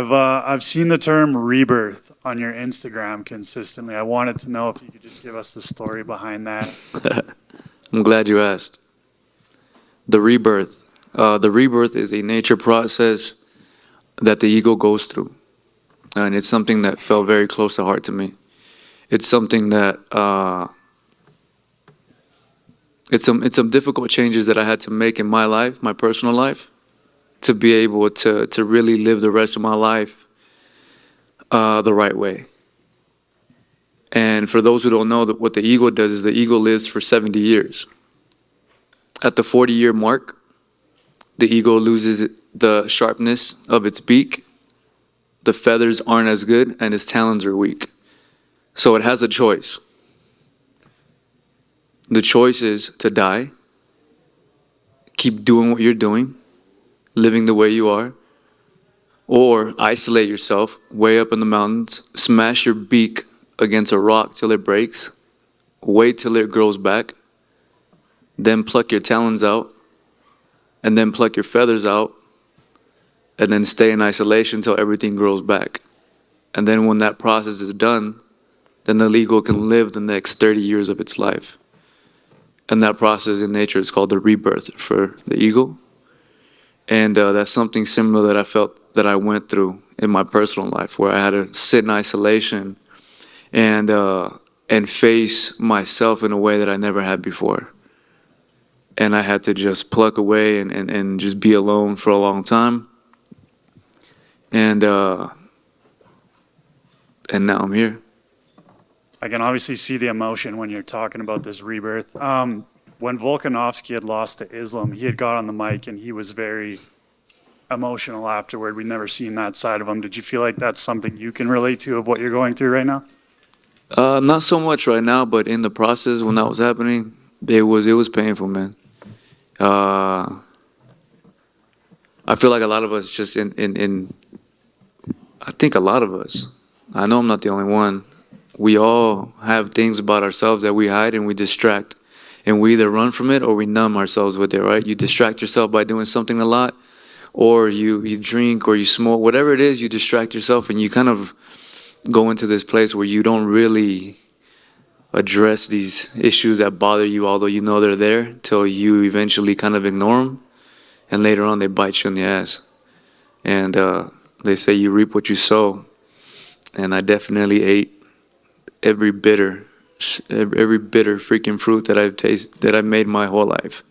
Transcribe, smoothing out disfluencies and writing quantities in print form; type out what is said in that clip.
I've seen the term rebirth on your Instagram consistently. I wanted to know if you could just give us the story behind that. I'm glad you asked. The rebirth. The rebirth is a nature process that the ego goes through. And it's something that felt very close to heart to me. It's something that, it's some difficult changes that I had to make in my life, my personal life, to be able to really live the rest of my life the right way. And for those who don't know, what the ego does is the ego lives for 70 years. At the 40-year mark, the ego loses the sharpness of its beak, the feathers aren't as good, and its talons are weak. So it has a choice. The choice is to die, keep doing what you're doing, living the way you are, or isolate yourself way up in the mountains, smash your beak against a rock till it breaks, wait till it grows back, then pluck your talons out, and then pluck your feathers out, and then stay in isolation till everything grows back. And then when that process is done, then the ego can live the next 30 years of its life. And that process in nature is called the rebirth for the ego. And that's something similar that I felt that I went through in my personal life, where I had to sit in isolation and face myself in a way that I never had before. And I had to just pluck away and just be alone for a long time. And now I'm here. I can obviously see the emotion when you're talking about this rebirth. When Volkanovski had lost to Islam, he had got on the mic and he was very emotional afterward. We'd never seen that side of him. Did you feel like that's something you can relate to of what you're going through right now? Not so much right now, but in the process when that was happening, it was painful, man. I feel like a lot of us just I think a lot of us, I know I'm not the only one, we all have things about ourselves that we hide and we distract. And we either run from it or we numb ourselves with it, right? You distract yourself by doing something a lot, or you drink or you smoke, whatever it is, you distract yourself and you kind of go into this place where you don't really address these issues that bother you, although you know they're there, till you eventually kind of ignore them. And later on, they bite you in the ass. And they say you reap what you sow. And I definitely ate every bitter freaking fruit that I've made my whole life.